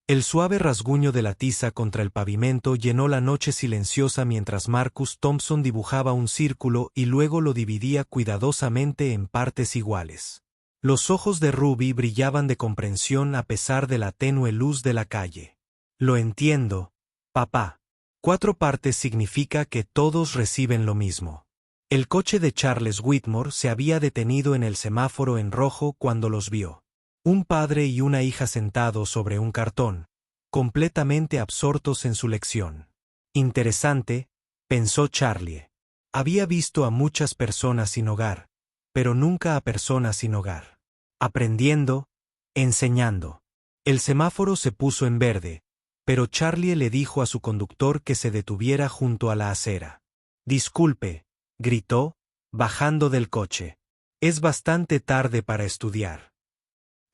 El suave rasguño de la tiza contra el pavimento llenó la noche silenciosa mientras Marcus Thompson dibujaba un círculo y luego lo dividía cuidadosamente en partes iguales. Los ojos de Ruby brillaban de comprensión a pesar de la tenue luz de la calle. Lo entiendo, papá. 4 partes significa que todos reciben lo mismo. El coche de Charles Whitmore se había detenido en el semáforo en rojo cuando los vio. Un padre y una hija sentados sobre un cartón, completamente absortos en su lección. Interesante, pensó Charlie. Había visto a muchas personas sin hogar, pero nunca a personas sin hogar. Aprendiendo, enseñando. El semáforo se puso en verde, pero Charlie le dijo a su conductor que se detuviera junto a la acera. «Disculpe», gritó, bajando del coche. «Es bastante tarde para estudiar».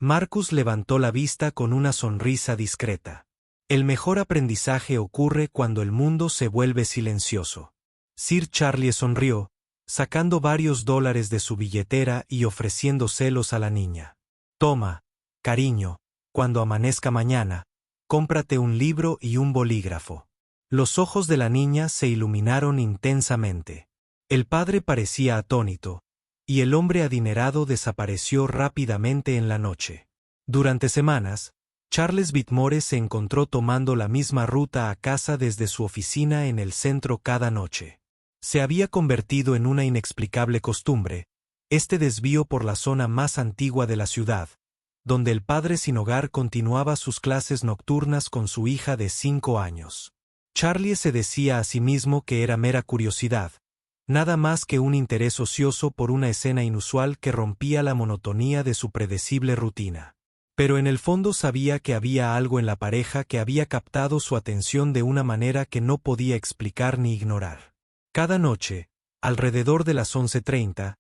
Marcus levantó la vista con una sonrisa discreta. El mejor aprendizaje ocurre cuando el mundo se vuelve silencioso. Sir Charlie sonrió, sacando varios dólares de su billetera y ofreciéndoselos a la niña. «Toma, cariño, cuando amanezca mañana, cómprate un libro y un bolígrafo». Los ojos de la niña se iluminaron intensamente. El padre parecía atónito, y el hombre adinerado desapareció rápidamente en la noche. Durante semanas, Charles Whitmore se encontró tomando la misma ruta a casa desde su oficina en el centro cada noche. Se había convertido en una inexplicable costumbre, este desvío por la zona más antigua de la ciudad, donde el padre sin hogar continuaba sus clases nocturnas con su hija de 5 años. Charlie se decía a sí mismo que era mera curiosidad, nada más que un interés ocioso por una escena inusual que rompía la monotonía de su predecible rutina. Pero en el fondo sabía que había algo en la pareja que había captado su atención de una manera que no podía explicar ni ignorar. Cada noche, alrededor de las 11:30,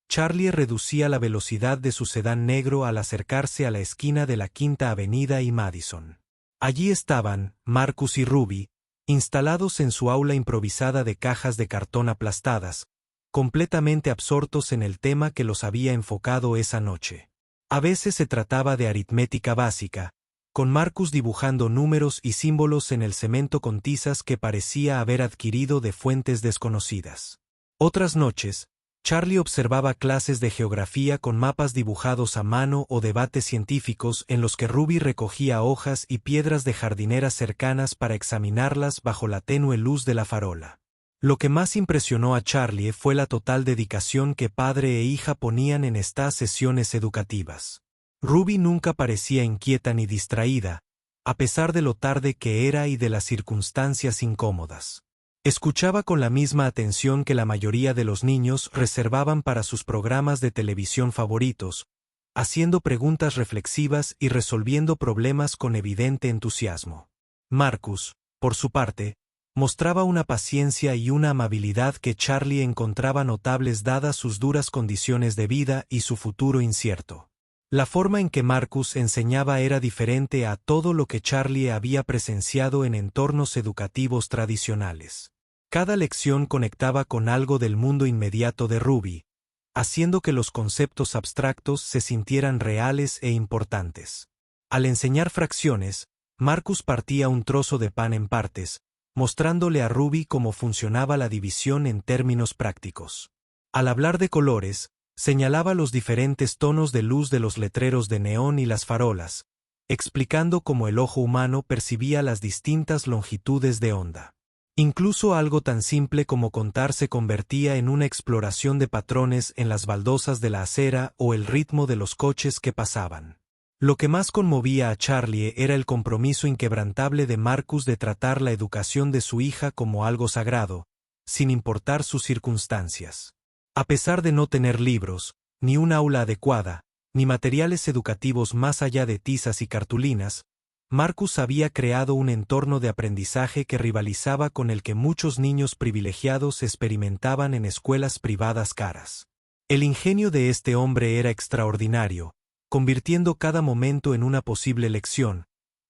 Charlie reducía la velocidad de su sedán negro al acercarse a la esquina de la Quinta Avenida y Madison. Allí estaban Marcus y Ruby, instalados en su aula improvisada de cajas de cartón aplastadas, completamente absortos en el tema que los había enfocado esa noche. A veces se trataba de aritmética básica, con Marcus dibujando números y símbolos en el cemento con tizas que parecía haber adquirido de fuentes desconocidas. Otras noches, Charlie observaba clases de geografía con mapas dibujados a mano o debates científicos en los que Ruby recogía hojas y piedras de jardineras cercanas para examinarlas bajo la tenue luz de la farola. Lo que más impresionó a Charlie fue la total dedicación que padre e hija ponían en estas sesiones educativas. Ruby nunca parecía inquieta ni distraída, a pesar de lo tarde que era y de las circunstancias incómodas. Escuchaba con la misma atención que la mayoría de los niños reservaban para sus programas de televisión favoritos, haciendo preguntas reflexivas y resolviendo problemas con evidente entusiasmo. Marcus, por su parte, mostraba una paciencia y una amabilidad que Charlie encontraba notables dadas sus duras condiciones de vida y su futuro incierto. La forma en que Marcus enseñaba era diferente a todo lo que Charlie había presenciado en entornos educativos tradicionales. Cada lección conectaba con algo del mundo inmediato de Ruby, haciendo que los conceptos abstractos se sintieran reales e importantes. Al enseñar fracciones, Marcus partía un trozo de pan en partes, mostrándole a Ruby cómo funcionaba la división en términos prácticos. Al hablar de colores, señalaba los diferentes tonos de luz de los letreros de neón y las farolas, explicando cómo el ojo humano percibía las distintas longitudes de onda. Incluso algo tan simple como contar se convertía en una exploración de patrones en las baldosas de la acera o el ritmo de los coches que pasaban. Lo que más conmovía a Charlie era el compromiso inquebrantable de Marcus de tratar la educación de su hija como algo sagrado, sin importar sus circunstancias. A pesar de no tener libros, ni un aula adecuada, ni materiales educativos más allá de tizas y cartulinas, Marcus había creado un entorno de aprendizaje que rivalizaba con el que muchos niños privilegiados experimentaban en escuelas privadas caras. El ingenio de este hombre era extraordinario, convirtiendo cada momento en una posible lección,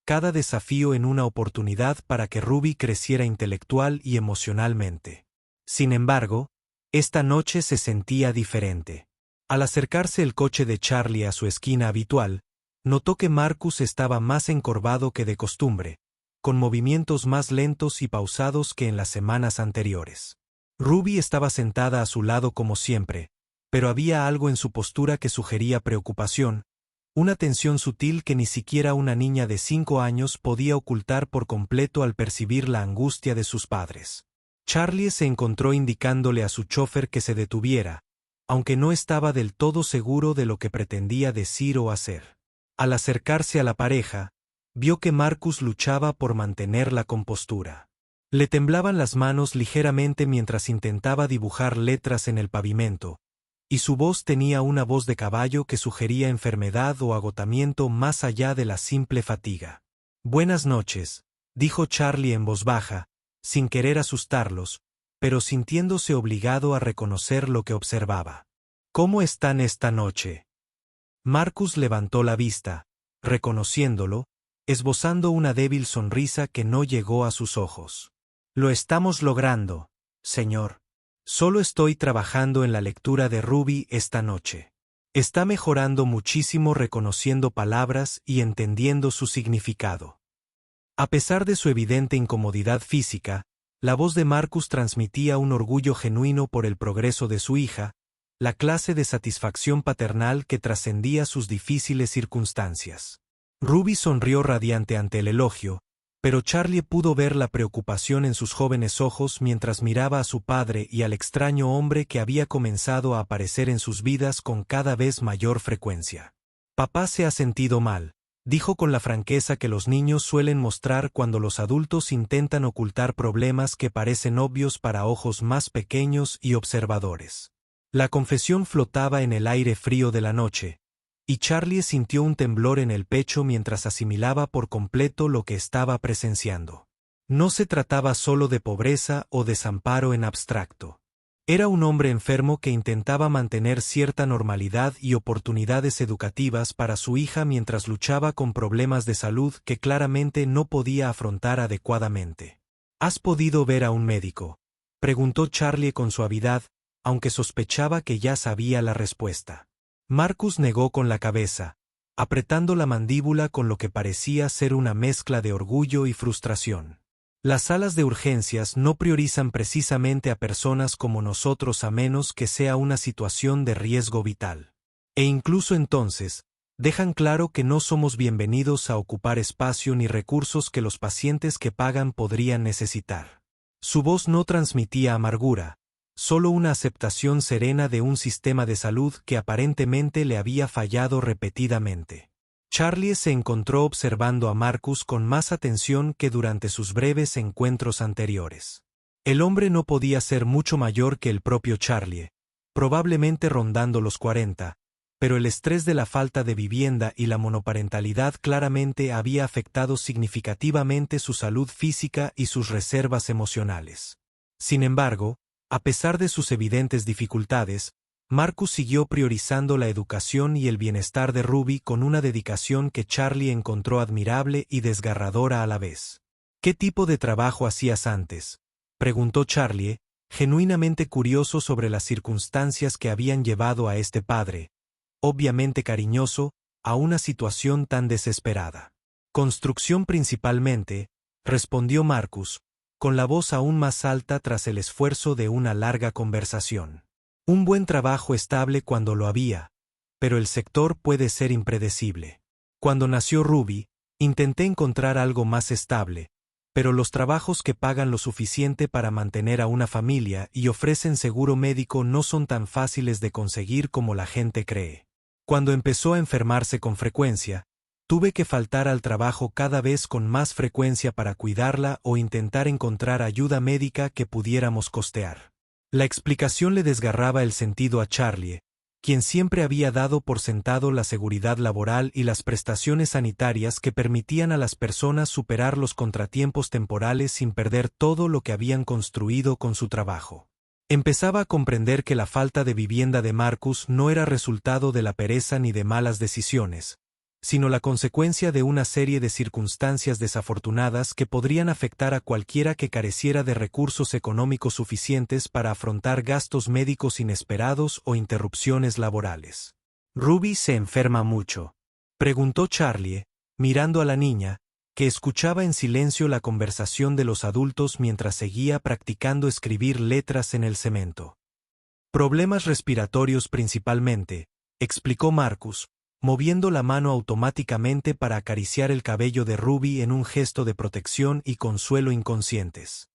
cada desafío en una oportunidad para que Ruby creciera intelectual y emocionalmente. Sin embargo, esta noche se sentía diferente. Al acercarse el coche de Charlie a su esquina habitual, Notó que Marcus estaba más encorvado que de costumbre, con movimientos más lentos y pausados que en las semanas anteriores. Ruby estaba sentada a su lado como siempre, pero había algo en su postura que sugería preocupación, una tensión sutil que ni siquiera una niña de 5 años podía ocultar por completo al percibir la angustia de sus padres. Charlie se encontró indicándole a su chofer que se detuviera, aunque no estaba del todo seguro de lo que pretendía decir o hacer. Al acercarse a la pareja, vio que Marcus luchaba por mantener la compostura. Le temblaban las manos ligeramente mientras intentaba dibujar letras en el pavimento, y su voz tenía una voz de caballo que sugería enfermedad o agotamiento más allá de la simple fatiga. «Buenas noches», dijo Charlie en voz baja, sin querer asustarlos, pero sintiéndose obligado a reconocer lo que observaba. «¿Cómo están esta noche?» Marcus levantó la vista, reconociéndolo, esbozando una débil sonrisa que no llegó a sus ojos. «Lo estamos logrando, señor. Solo estoy trabajando en la lectura de Ruby esta noche. Está mejorando muchísimo reconociendo palabras y entendiendo su significado». A pesar de su evidente incomodidad física, la voz de Marcus transmitía un orgullo genuino por el progreso de su hija, la clase de satisfacción paternal que trascendía sus difíciles circunstancias. Ruby sonrió radiante ante el elogio, pero Charlie pudo ver la preocupación en sus jóvenes ojos mientras miraba a su padre y al extraño hombre que había comenzado a aparecer en sus vidas con cada vez mayor frecuencia. «Papá se ha sentido mal», dijo con la franqueza que los niños suelen mostrar cuando los adultos intentan ocultar problemas que parecen obvios para ojos más pequeños y observadores. La confesión flotaba en el aire frío de la noche, y Charlie sintió un temblor en el pecho mientras asimilaba por completo lo que estaba presenciando. No se trataba solo de pobreza o desamparo en abstracto. Era un hombre enfermo que intentaba mantener cierta normalidad y oportunidades educativas para su hija mientras luchaba con problemas de salud que claramente no podía afrontar adecuadamente. «¿Has podido ver a un médico?», preguntó Charlie con suavidad, aunque sospechaba que ya sabía la respuesta. Marcus negó con la cabeza, apretando la mandíbula con lo que parecía ser una mezcla de orgullo y frustración. «Las salas de urgencias no priorizan precisamente a personas como nosotros a menos que sea una situación de riesgo vital. E incluso entonces, dejan claro que no somos bienvenidos a ocupar espacio ni recursos que los pacientes que pagan podrían necesitar». Su voz no transmitía amargura, solo una aceptación serena de un sistema de salud que aparentemente le había fallado repetidamente. Charlie se encontró observando a Marcus con más atención que durante sus breves encuentros anteriores. El hombre no podía ser mucho mayor que el propio Charlie, probablemente rondando los 40, pero el estrés de la falta de vivienda y la monoparentalidad claramente había afectado significativamente su salud física y sus reservas emocionales. Sin embargo, a pesar de sus evidentes dificultades, Marcus siguió priorizando la educación y el bienestar de Ruby con una dedicación que Charlie encontró admirable y desgarradora a la vez. «¿Qué tipo de trabajo hacías antes?», preguntó Charlie, genuinamente curioso sobre las circunstancias que habían llevado a este padre, obviamente cariñoso, a una situación tan desesperada. «Construcción principalmente», respondió Marcus, con la voz aún más alta tras el esfuerzo de una larga conversación. «Un buen trabajo estable cuando lo había, pero el sector puede ser impredecible. Cuando nació Ruby, intenté encontrar algo más estable, pero los trabajos que pagan lo suficiente para mantener a una familia y ofrecen seguro médico no son tan fáciles de conseguir como la gente cree. Cuando empezó a enfermarse con frecuencia, tuve que faltar al trabajo cada vez con más frecuencia para cuidarla o intentar encontrar ayuda médica que pudiéramos costear». La explicación le desgarraba el sentido a Charlie, quien siempre había dado por sentado la seguridad laboral y las prestaciones sanitarias que permitían a las personas superar los contratiempos temporales sin perder todo lo que habían construido con su trabajo. Empezaba a comprender que la falta de vivienda de Marcus no era resultado de la pereza ni de malas decisiones, sino la consecuencia de una serie de circunstancias desafortunadas que podrían afectar a cualquiera que careciera de recursos económicos suficientes para afrontar gastos médicos inesperados o interrupciones laborales. «Ruby se enferma mucho», Preguntó Charlie, mirando a la niña, que escuchaba en silencio la conversación de los adultos mientras seguía practicando escribir letras en el cemento. Problemas respiratorios principalmente, explicó Marcus, moviendo la mano automáticamente para acariciar el cabello de Ruby en un gesto de protección y consuelo inconscientes.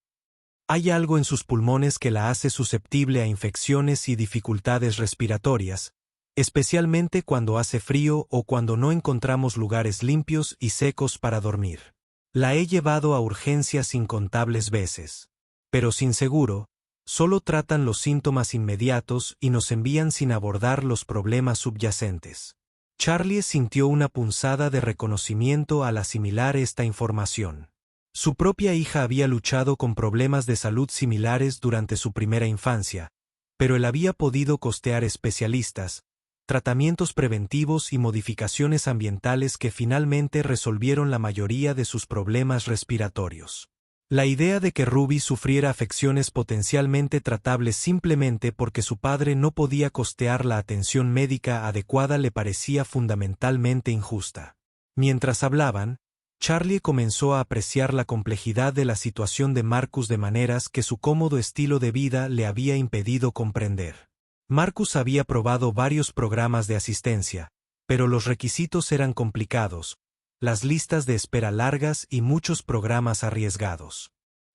Hay algo en sus pulmones que la hace susceptible a infecciones y dificultades respiratorias, especialmente cuando hace frío o cuando no encontramos lugares limpios y secos para dormir. La he llevado a urgencias incontables veces. Pero sin seguro, solo tratan los síntomas inmediatos y nos envían sin abordar los problemas subyacentes. Charlie sintió una punzada de reconocimiento al asimilar esta información. Su propia hija había luchado con problemas de salud similares durante su primera infancia, pero él había podido costear especialistas, tratamientos preventivos y modificaciones ambientales que finalmente resolvieron la mayoría de sus problemas respiratorios. La idea de que Ruby sufriera afecciones potencialmente tratables simplemente porque su padre no podía costear la atención médica adecuada le parecía fundamentalmente injusta. Mientras hablaban, Charlie comenzó a apreciar la complejidad de la situación de Marcus de maneras que su cómodo estilo de vida le había impedido comprender. Marcus había probado varios programas de asistencia, pero los requisitos eran complicados, las listas de espera largas y muchos programas arriesgados.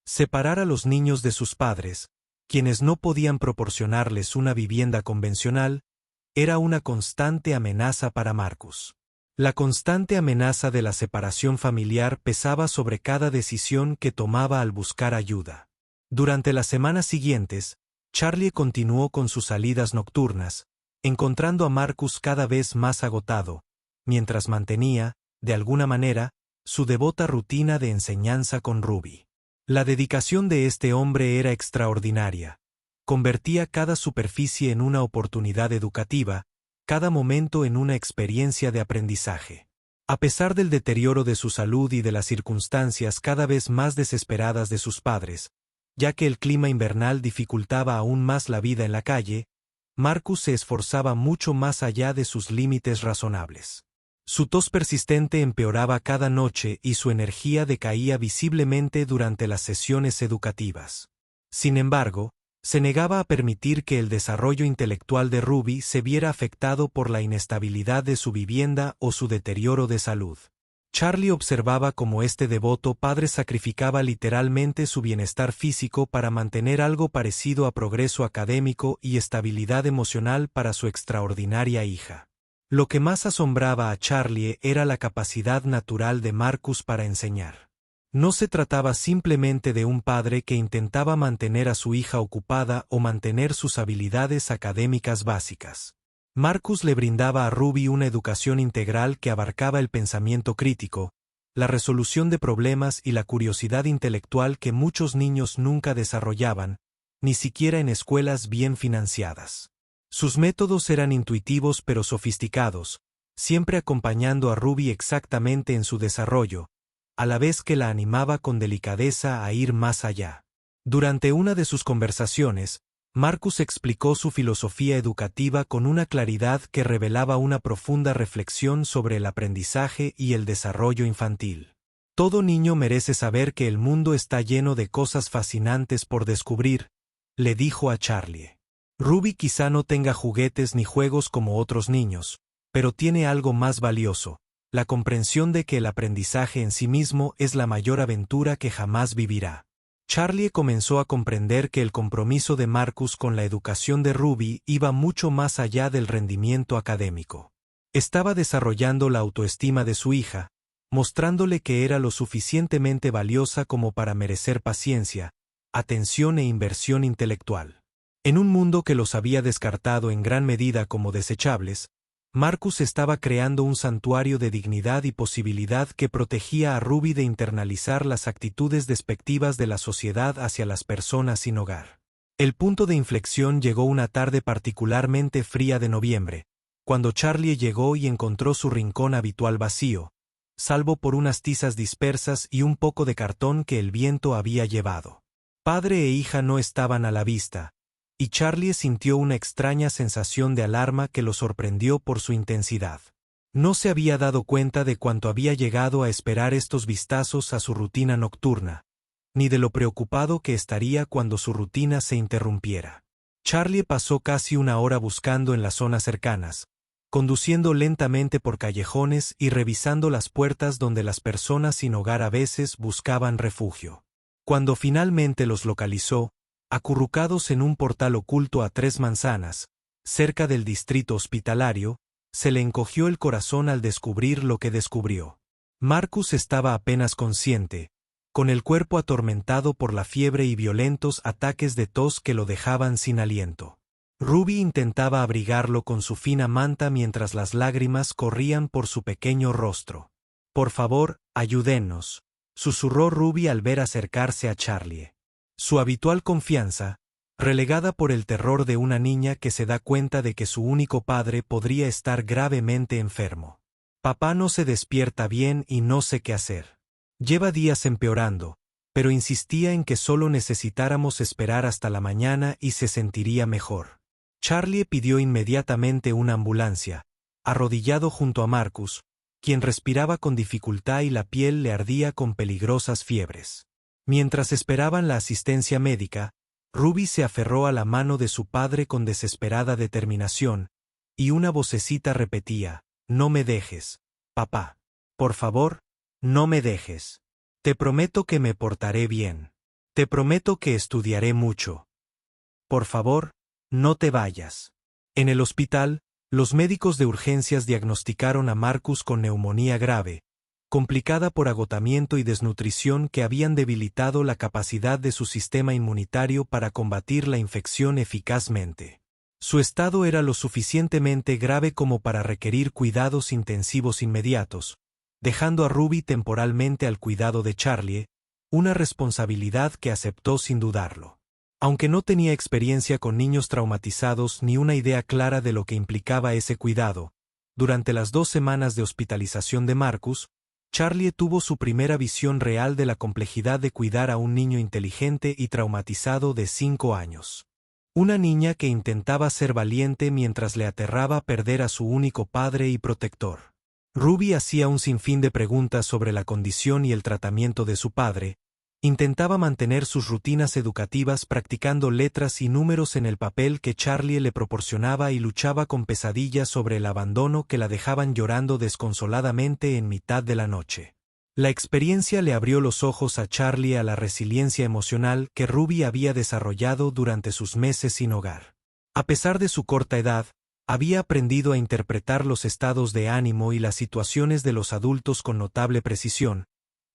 Separar a los niños de sus padres, quienes no podían proporcionarles una vivienda convencional, era una constante amenaza para Marcus. La constante amenaza de la separación familiar pesaba sobre cada decisión que tomaba al buscar ayuda. Durante las semanas siguientes, Charlie continuó con sus salidas nocturnas, encontrando a Marcus cada vez más agotado, mientras mantenía, de alguna manera, su devota rutina de enseñanza con Ruby. La dedicación de este hombre era extraordinaria. Convertía cada superficie en una oportunidad educativa, cada momento en una experiencia de aprendizaje. A pesar del deterioro de su salud y de las circunstancias cada vez más desesperadas de sus padres, ya que el clima invernal dificultaba aún más la vida en la calle, Marcus se esforzaba mucho más allá de sus límites razonables. Su tos persistente empeoraba cada noche y su energía decaía visiblemente durante las sesiones educativas. Sin embargo, se negaba a permitir que el desarrollo intelectual de Ruby se viera afectado por la inestabilidad de su vivienda o su deterioro de salud. Charlie observaba cómo este devoto padre sacrificaba literalmente su bienestar físico para mantener algo parecido a progreso académico y estabilidad emocional para su extraordinaria hija. Lo que más asombraba a Charlie era la capacidad natural de Marcus para enseñar. No se trataba simplemente de un padre que intentaba mantener a su hija ocupada o mantener sus habilidades académicas básicas. Marcus le brindaba a Ruby una educación integral que abarcaba el pensamiento crítico, la resolución de problemas y la curiosidad intelectual que muchos niños nunca desarrollaban, ni siquiera en escuelas bien financiadas. Sus métodos eran intuitivos pero sofisticados, siempre acompañando a Ruby exactamente en su desarrollo, a la vez que la animaba con delicadeza a ir más allá. Durante una de sus conversaciones, Marcus explicó su filosofía educativa con una claridad que revelaba una profunda reflexión sobre el aprendizaje y el desarrollo infantil. Todo niño merece saber que el mundo está lleno de cosas fascinantes por descubrir, le dijo a Charlie. Ruby quizá no tenga juguetes ni juegos como otros niños, pero tiene algo más valioso, la comprensión de que el aprendizaje en sí mismo es la mayor aventura que jamás vivirá. Charlie comenzó a comprender que el compromiso de Marcus con la educación de Ruby iba mucho más allá del rendimiento académico. Estaba desarrollando la autoestima de su hija, mostrándole que era lo suficientemente valiosa como para merecer paciencia, atención e inversión intelectual. En un mundo que los había descartado en gran medida como desechables, Marcus estaba creando un santuario de dignidad y posibilidad que protegía a Ruby de internalizar las actitudes despectivas de la sociedad hacia las personas sin hogar. El punto de inflexión llegó una tarde particularmente fría de noviembre, cuando Charlie llegó y encontró su rincón habitual vacío, salvo por unas tizas dispersas y un poco de cartón que el viento había llevado. Padre e hija no estaban a la vista, y Charlie sintió una extraña sensación de alarma que lo sorprendió por su intensidad. No se había dado cuenta de cuánto había llegado a esperar estos vistazos a su rutina nocturna, ni de lo preocupado que estaría cuando su rutina se interrumpiera. Charlie pasó casi una hora buscando en las zonas cercanas, conduciendo lentamente por callejones y revisando las puertas donde las personas sin hogar a veces buscaban refugio. Cuando finalmente los localizó, acurrucados en un portal oculto a 3 manzanas, cerca del distrito hospitalario, se le encogió el corazón al descubrir lo que descubrió. Marcus estaba apenas consciente, con el cuerpo atormentado por la fiebre y violentos ataques de tos que lo dejaban sin aliento. Ruby intentaba abrigarlo con su fina manta mientras las lágrimas corrían por su pequeño rostro. «Por favor, ayúdennos», susurró Ruby al ver acercarse a Charlie. Su habitual confianza, relegada por el terror de una niña que se da cuenta de que su único padre podría estar gravemente enfermo. «Papá no se despierta bien y no sé qué hacer. Lleva días empeorando, pero insistía en que solo necesitáramos esperar hasta la mañana y se sentiría mejor». Charlie pidió inmediatamente una ambulancia, arrodillado junto a Marcus, quien respiraba con dificultad y la piel le ardía con peligrosas fiebres. Mientras esperaban la asistencia médica, Ruby se aferró a la mano de su padre con desesperada determinación, y una vocecita repetía: «No me dejes, papá. Por favor, no me dejes. Te prometo que me portaré bien. Te prometo que estudiaré mucho. Por favor, no te vayas». En el hospital, los médicos de urgencias diagnosticaron a Marcus con neumonía grave, complicada por agotamiento y desnutrición que habían debilitado la capacidad de su sistema inmunitario para combatir la infección eficazmente. Su estado era lo suficientemente grave como para requerir cuidados intensivos inmediatos, dejando a Ruby temporalmente al cuidado de Charlie, una responsabilidad que aceptó sin dudarlo. Aunque no tenía experiencia con niños traumatizados ni una idea clara de lo que implicaba ese cuidado, durante las 2 semanas de hospitalización de Marcus, Charlie tuvo su primera visión real de la complejidad de cuidar a un niño inteligente y traumatizado de 5 años. Una niña que intentaba ser valiente mientras le aterraba perder a su único padre y protector. Ruby hacía un sinfín de preguntas sobre la condición y el tratamiento de su padre. Intentaba mantener sus rutinas educativas practicando letras y números en el papel que Charlie le proporcionaba y luchaba con pesadillas sobre el abandono que la dejaban llorando desconsoladamente en mitad de la noche. La experiencia le abrió los ojos a Charlie a la resiliencia emocional que Ruby había desarrollado durante sus meses sin hogar. A pesar de su corta edad, había aprendido a interpretar los estados de ánimo y las situaciones de los adultos con notable precisión,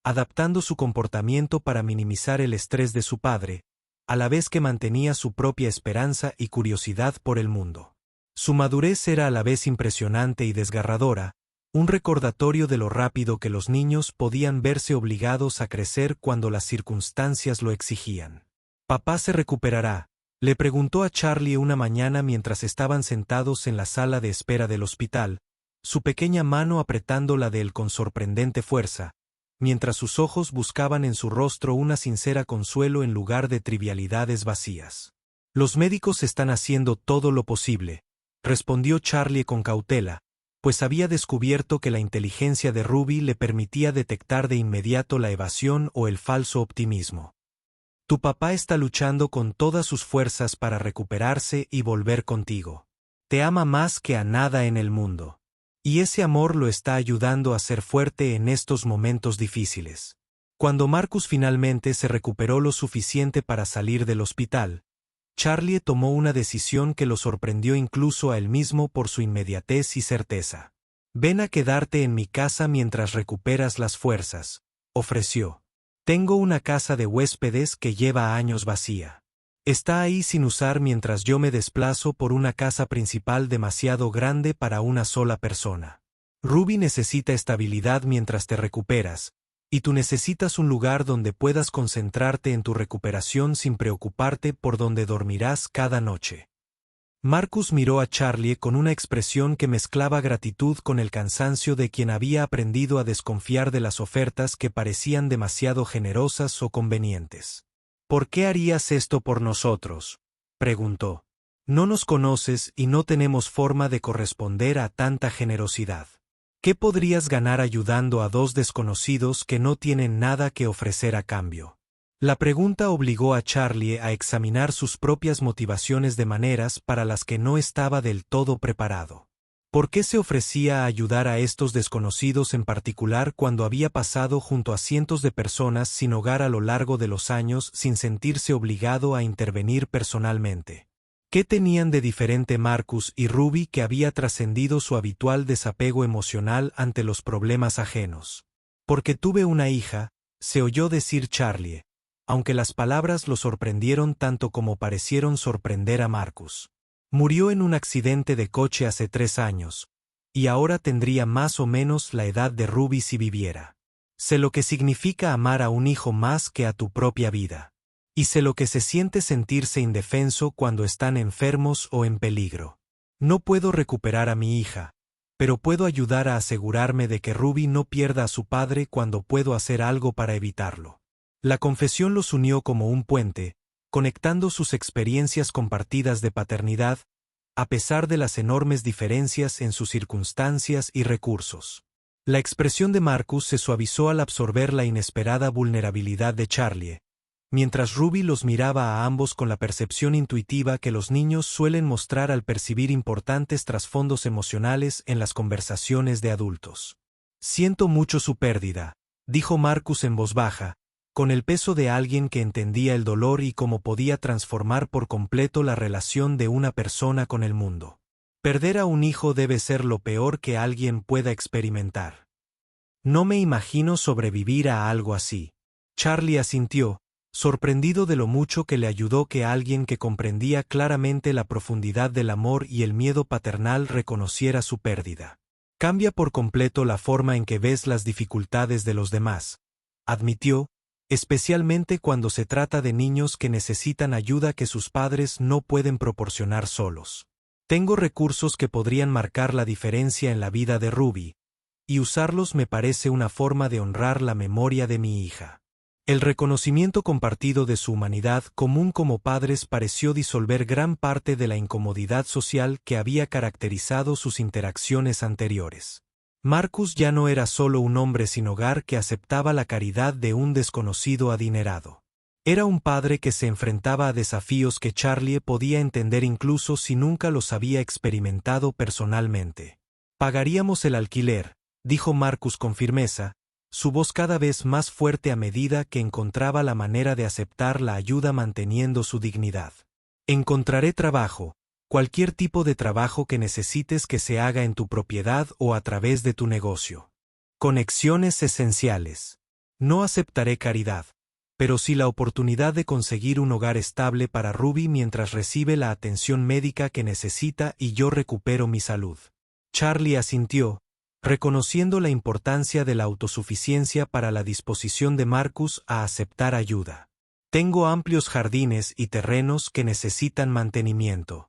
adaptando su comportamiento para minimizar el estrés de su padre, a la vez que mantenía su propia esperanza y curiosidad por el mundo. Su madurez era a la vez impresionante y desgarradora, un recordatorio de lo rápido que los niños podían verse obligados a crecer cuando las circunstancias lo exigían. «¿Papá se recuperará?», le preguntó a Charlie una mañana mientras estaban sentados en la sala de espera del hospital, su pequeña mano apretando la de él con sorprendente fuerza, mientras sus ojos buscaban en su rostro una sincera consuelo en lugar de trivialidades vacías. «Los médicos están haciendo todo lo posible», respondió Charlie con cautela, pues había descubierto que la inteligencia de Ruby le permitía detectar de inmediato la evasión o el falso optimismo. «Tu papá está luchando con todas sus fuerzas para recuperarse y volver contigo. Te ama más que a nada en el mundo. Y ese amor lo está ayudando a ser fuerte en estos momentos difíciles». Cuando Marcus finalmente se recuperó lo suficiente para salir del hospital, Charlie tomó una decisión que lo sorprendió incluso a él mismo por su inmediatez y certeza. «Ven a quedarte en mi casa mientras recuperas las fuerzas», ofreció. «Tengo una casa de huéspedes que lleva años vacía. Está ahí sin usar mientras yo me desplazo por una casa principal demasiado grande para una sola persona. Ruby necesita estabilidad mientras te recuperas, y tú necesitas un lugar donde puedas concentrarte en tu recuperación sin preocuparte por dónde dormirás cada noche». Marcus miró a Charlie con una expresión que mezclaba gratitud con el cansancio de quien había aprendido a desconfiar de las ofertas que parecían demasiado generosas o convenientes. «¿Por qué harías esto por nosotros?», preguntó. «No nos conoces y no tenemos forma de corresponder a tanta generosidad». ¿Qué podrías ganar ayudando a dos desconocidos que no tienen nada que ofrecer a cambio? La pregunta obligó a Charlie a examinar sus propias motivaciones de maneras para las que no estaba del todo preparado. ¿Por qué se ofrecía a ayudar a estos desconocidos en particular cuando había pasado junto a cientos de personas sin hogar a lo largo de los años sin sentirse obligado a intervenir personalmente? ¿Qué tenían de diferente Marcus y Ruby que había trascendido su habitual desapego emocional ante los problemas ajenos? Porque tuve una hija, se oyó decir Charlie, aunque las palabras lo sorprendieron tanto como parecieron sorprender a Marcus. Murió en un accidente de coche hace 3 años, y ahora tendría más o menos la edad de Ruby si viviera. Sé lo que significa amar a un hijo más que a tu propia vida. Y sé lo que se siente sentirse indefenso cuando están enfermos o en peligro. No puedo recuperar a mi hija, pero puedo ayudar a asegurarme de que Ruby no pierda a su padre cuando puedo hacer algo para evitarlo. La confesión los unió como un puente, conectando sus experiencias compartidas de paternidad, a pesar de las enormes diferencias en sus circunstancias y recursos. La expresión de Marcus se suavizó al absorber la inesperada vulnerabilidad de Charlie, mientras Ruby los miraba a ambos con la percepción intuitiva que los niños suelen mostrar al percibir importantes trasfondos emocionales en las conversaciones de adultos. Siento mucho su pérdida, dijo Marcus en voz baja, con el peso de alguien que entendía el dolor y cómo podía transformar por completo la relación de una persona con el mundo. Perder a un hijo debe ser lo peor que alguien pueda experimentar. No me imagino sobrevivir a algo así. Charlie asintió, sorprendido de lo mucho que le ayudó que alguien que comprendía claramente la profundidad del amor y el miedo paternal reconociera su pérdida. Cambia por completo la forma en que ves las dificultades de los demás, admitió, especialmente cuando se trata de niños que necesitan ayuda que sus padres no pueden proporcionar solos. Tengo recursos que podrían marcar la diferencia en la vida de Ruby, y usarlos me parece una forma de honrar la memoria de mi hija. El reconocimiento compartido de su humanidad común como padres pareció disolver gran parte de la incomodidad social que había caracterizado sus interacciones anteriores. Marcus ya no era solo un hombre sin hogar que aceptaba la caridad de un desconocido adinerado. Era un padre que se enfrentaba a desafíos que Charlie podía entender incluso si nunca los había experimentado personalmente. Pagaríamos el alquiler, dijo Marcus con firmeza, su voz cada vez más fuerte a medida que encontraba la manera de aceptar la ayuda manteniendo su dignidad. Encontraré trabajo, cualquier tipo de trabajo que necesites que se haga en tu propiedad o a través de tu negocio. Conexiones esenciales. No aceptaré caridad, pero sí la oportunidad de conseguir un hogar estable para Ruby mientras recibe la atención médica que necesita y yo recupero mi salud. Charlie asintió, reconociendo la importancia de la autosuficiencia para la disposición de Marcus a aceptar ayuda. Tengo amplios jardines y terrenos que necesitan mantenimiento.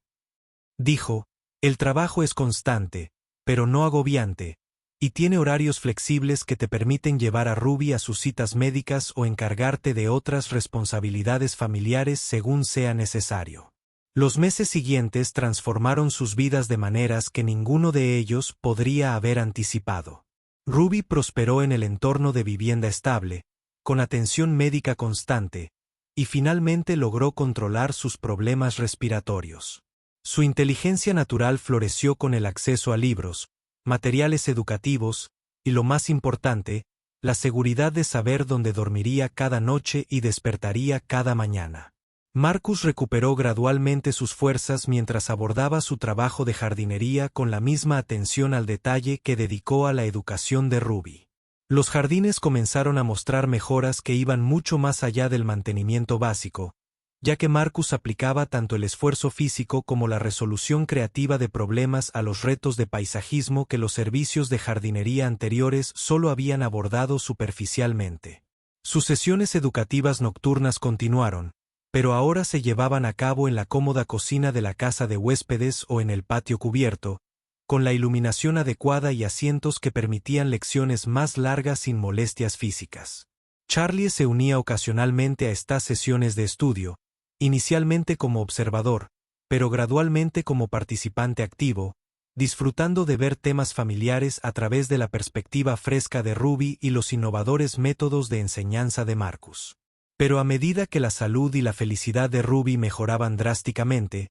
Dijo, el trabajo es constante, pero no agobiante, y tiene horarios flexibles que te permiten llevar a Ruby a sus citas médicas o encargarte de otras responsabilidades familiares según sea necesario. Los meses siguientes transformaron sus vidas de maneras que ninguno de ellos podría haber anticipado. Ruby prosperó en el entorno de vivienda estable, con atención médica constante, y finalmente logró controlar sus problemas respiratorios. Su inteligencia natural floreció con el acceso a libros, materiales educativos, y lo más importante, la seguridad de saber dónde dormiría cada noche y despertaría cada mañana. Marcus recuperó gradualmente sus fuerzas mientras abordaba su trabajo de jardinería con la misma atención al detalle que dedicó a la educación de Ruby. Los jardines comenzaron a mostrar mejoras que iban mucho más allá del mantenimiento básico, ya que Marcus aplicaba tanto el esfuerzo físico como la resolución creativa de problemas a los retos de paisajismo que los servicios de jardinería anteriores solo habían abordado superficialmente. Sus sesiones educativas nocturnas continuaron, pero ahora se llevaban a cabo en la cómoda cocina de la casa de huéspedes o en el patio cubierto, con la iluminación adecuada y asientos que permitían lecciones más largas sin molestias físicas. Charlie se unía ocasionalmente a estas sesiones de estudio, inicialmente como observador, pero gradualmente como participante activo, disfrutando de ver temas familiares a través de la perspectiva fresca de Ruby y los innovadores métodos de enseñanza de Marcus. Pero a medida que la salud y la felicidad de Ruby mejoraban drásticamente,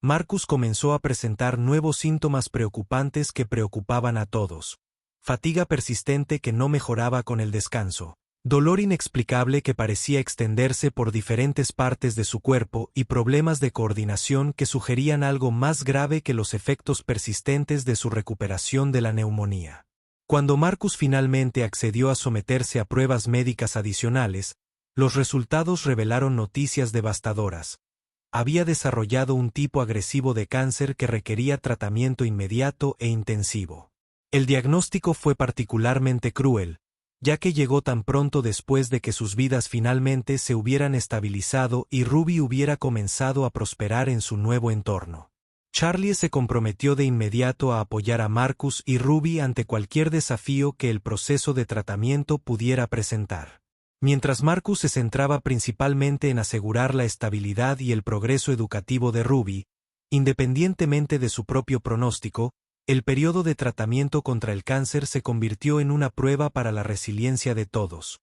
Marcus comenzó a presentar nuevos síntomas preocupantes que preocupaban a todos. Fatiga persistente que no mejoraba con el descanso. Dolor inexplicable que parecía extenderse por diferentes partes de su cuerpo y problemas de coordinación que sugerían algo más grave que los efectos persistentes de su recuperación de la neumonía. Cuando Marcus finalmente accedió a someterse a pruebas médicas adicionales, los resultados revelaron noticias devastadoras. Había desarrollado un tipo agresivo de cáncer que requería tratamiento inmediato e intensivo. El diagnóstico fue particularmente cruel, ya que llegó tan pronto después de que sus vidas finalmente se hubieran estabilizado y Ruby hubiera comenzado a prosperar en su nuevo entorno. Charlie se comprometió de inmediato a apoyar a Marcus y Ruby ante cualquier desafío que el proceso de tratamiento pudiera presentar. Mientras Marcus se centraba principalmente en asegurar la estabilidad y el progreso educativo de Ruby, independientemente de su propio pronóstico, el periodo de tratamiento contra el cáncer se convirtió en una prueba para la resiliencia de todos.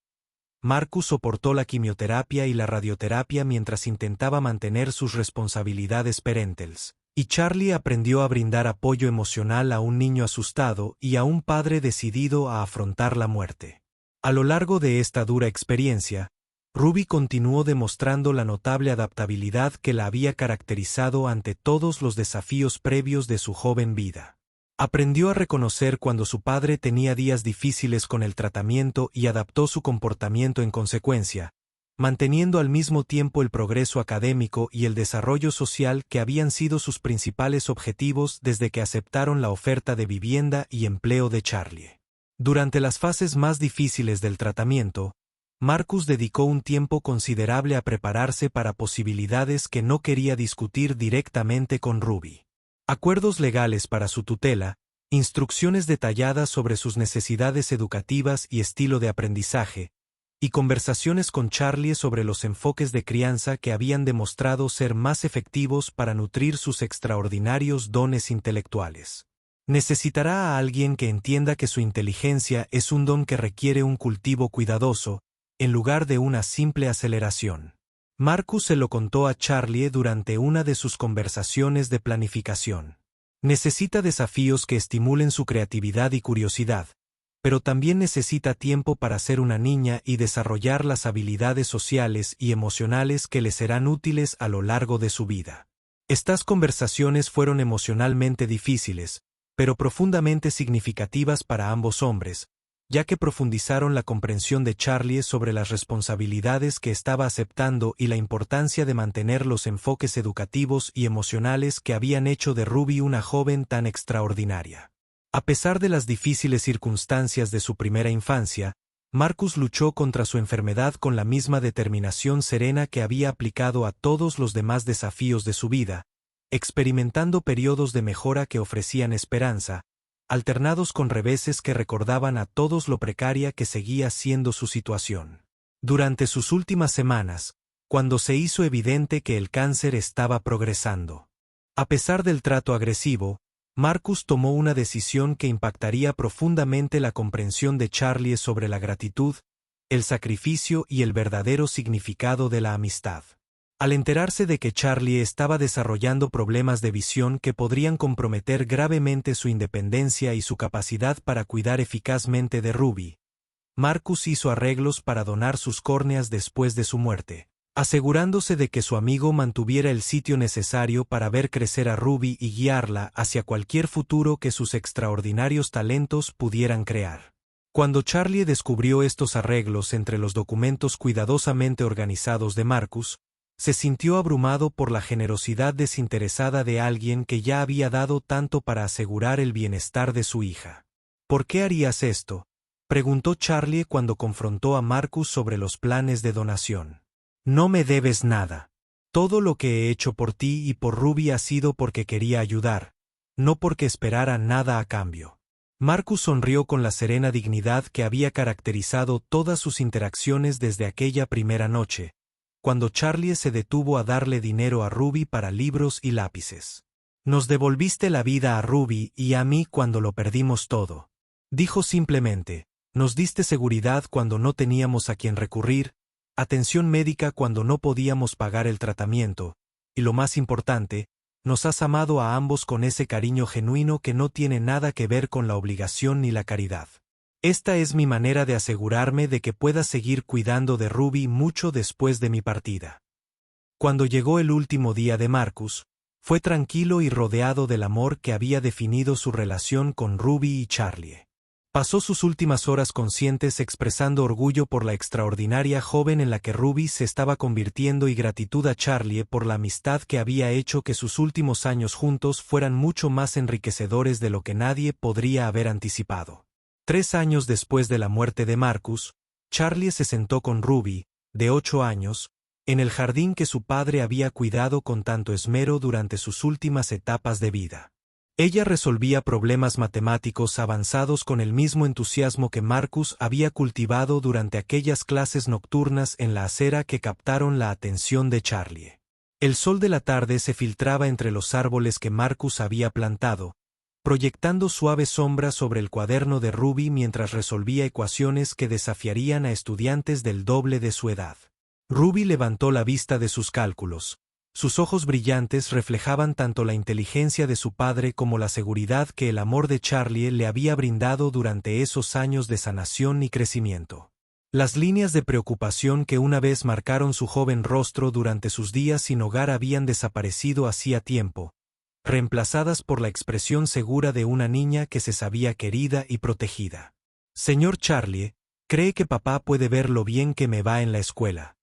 Marcus soportó la quimioterapia y la radioterapia mientras intentaba mantener sus responsabilidades parentales, y Charlie aprendió a brindar apoyo emocional a un niño asustado y a un padre decidido a afrontar la muerte. A lo largo de esta dura experiencia, Ruby continuó demostrando la notable adaptabilidad que la había caracterizado ante todos los desafíos previos de su joven vida. Aprendió a reconocer cuando su padre tenía días difíciles con el tratamiento y adaptó su comportamiento en consecuencia, manteniendo al mismo tiempo el progreso académico y el desarrollo social que habían sido sus principales objetivos desde que aceptaron la oferta de vivienda y empleo de Charlie. Durante las fases más difíciles del tratamiento, Marcus dedicó un tiempo considerable a prepararse para posibilidades que no quería discutir directamente con Ruby. Acuerdos legales para su tutela, instrucciones detalladas sobre sus necesidades educativas y estilo de aprendizaje, y conversaciones con Charlie sobre los enfoques de crianza que habían demostrado ser más efectivos para nutrir sus extraordinarios dones intelectuales. Necesitará a alguien que entienda que su inteligencia es un don que requiere un cultivo cuidadoso, en lugar de una simple aceleración. Marcus se lo contó a Charlie durante una de sus conversaciones de planificación. Necesita desafíos que estimulen su creatividad y curiosidad, pero también necesita tiempo para ser una niña y desarrollar las habilidades sociales y emocionales que le serán útiles a lo largo de su vida. Estas conversaciones fueron emocionalmente difíciles, pero profundamente significativas para ambos hombres, ya que profundizaron la comprensión de Charlie sobre las responsabilidades que estaba aceptando y la importancia de mantener los enfoques educativos y emocionales que habían hecho de Ruby una joven tan extraordinaria. A pesar de las difíciles circunstancias de su primera infancia, Marcus luchó contra su enfermedad con la misma determinación serena que había aplicado a todos los demás desafíos de su vida, experimentando periodos de mejora que ofrecían esperanza, alternados con reveses que recordaban a todos lo precaria que seguía siendo su situación. Durante sus últimas semanas, cuando se hizo evidente que el cáncer estaba progresando. A pesar del trato agresivo, Marcus tomó una decisión que impactaría profundamente la comprensión de Charlie sobre la gratitud, el sacrificio y el verdadero significado de la amistad. Al enterarse de que Charlie estaba desarrollando problemas de visión que podrían comprometer gravemente su independencia y su capacidad para cuidar eficazmente de Ruby, Marcus hizo arreglos para donar sus córneas después de su muerte, asegurándose de que su amigo mantuviera el sitio necesario para ver crecer a Ruby y guiarla hacia cualquier futuro que sus extraordinarios talentos pudieran crear. Cuando Charlie descubrió estos arreglos entre los documentos cuidadosamente organizados de Marcus, se sintió abrumado por la generosidad desinteresada de alguien que ya había dado tanto para asegurar el bienestar de su hija. ¿Por qué harías esto?, preguntó Charlie cuando confrontó a Marcus sobre los planes de donación. No me debes nada. Todo lo que he hecho por ti y por Ruby ha sido porque quería ayudar, no porque esperara nada a cambio. Marcus sonrió con la serena dignidad que había caracterizado todas sus interacciones desde aquella primera noche, cuando Charlie se detuvo a darle dinero a Ruby para libros y lápices. Nos devolviste la vida a Ruby y a mí cuando lo perdimos todo. Dijo simplemente, nos diste seguridad cuando no teníamos a quien recurrir, atención médica cuando no podíamos pagar el tratamiento, y lo más importante, nos has amado a ambos con ese cariño genuino que no tiene nada que ver con la obligación ni la caridad. Esta es mi manera de asegurarme de que puedas seguir cuidando de Ruby mucho después de mi partida. Cuando llegó el último día de Marcus, fue tranquilo y rodeado del amor que había definido su relación con Ruby y Charlie. Pasó sus últimas horas conscientes expresando orgullo por la extraordinaria joven en la que Ruby se estaba convirtiendo y gratitud a Charlie por la amistad que había hecho que sus últimos años juntos fueran mucho más enriquecedores de lo que nadie podría haber anticipado. 3 años después de la muerte de Marcus, Charlie se sentó con Ruby, de 8 años, en el jardín que su padre había cuidado con tanto esmero durante sus últimas etapas de vida. Ella resolvía problemas matemáticos avanzados con el mismo entusiasmo que Marcus había cultivado durante aquellas clases nocturnas en la acera que captaron la atención de Charlie. El sol de la tarde se filtraba entre los árboles que Marcus había plantado, proyectando suave sombra sobre el cuaderno de Ruby mientras resolvía ecuaciones que desafiarían a estudiantes del doble de su edad. Ruby levantó la vista de sus cálculos. Sus ojos brillantes reflejaban tanto la inteligencia de su padre como la seguridad que el amor de Charlie le había brindado durante esos años de sanación y crecimiento. Las líneas de preocupación que una vez marcaron su joven rostro durante sus días sin hogar habían desaparecido hacía tiempo, reemplazadas por la expresión segura de una niña que se sabía querida y protegida. Señor Charlie, ¿cree que papá puede ver lo bien que me va en la escuela?,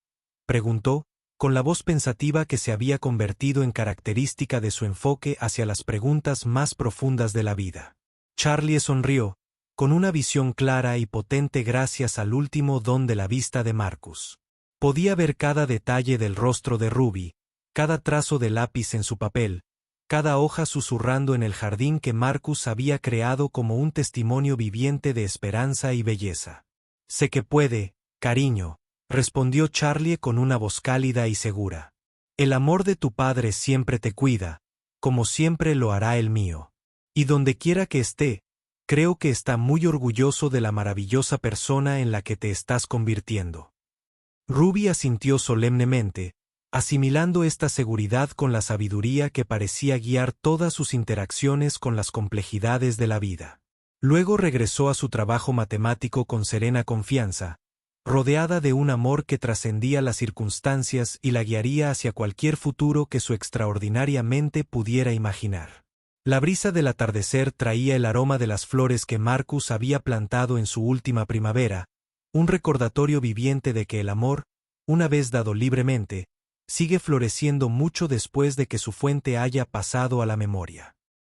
preguntó, con la voz pensativa que se había convertido en característica de su enfoque hacia las preguntas más profundas de la vida. Charlie sonrió, con una visión clara y potente gracias al último don de la vista de Marcus. Podía ver cada detalle del rostro de Ruby, cada trazo de lápiz en su papel, cada hoja susurrando en el jardín que Marcus había creado como un testimonio viviente de esperanza y belleza. Sé que puede, cariño, respondió Charlie con una voz cálida y segura. El amor de tu padre siempre te cuida, como siempre lo hará el mío. Y donde quiera que esté, creo que está muy orgulloso de la maravillosa persona en la que te estás convirtiendo. Ruby asintió solemnemente, asimilando esta seguridad con la sabiduría que parecía guiar todas sus interacciones con las complejidades de la vida. Luego regresó a su trabajo matemático con serena confianza, rodeada de un amor que trascendía las circunstancias y la guiaría hacia cualquier futuro que su extraordinaria mente pudiera imaginar. La brisa del atardecer traía el aroma de las flores que Marcus había plantado en su última primavera, un recordatorio viviente de que el amor, una vez dado libremente, sigue floreciendo mucho después de que su fuente haya pasado a la memoria.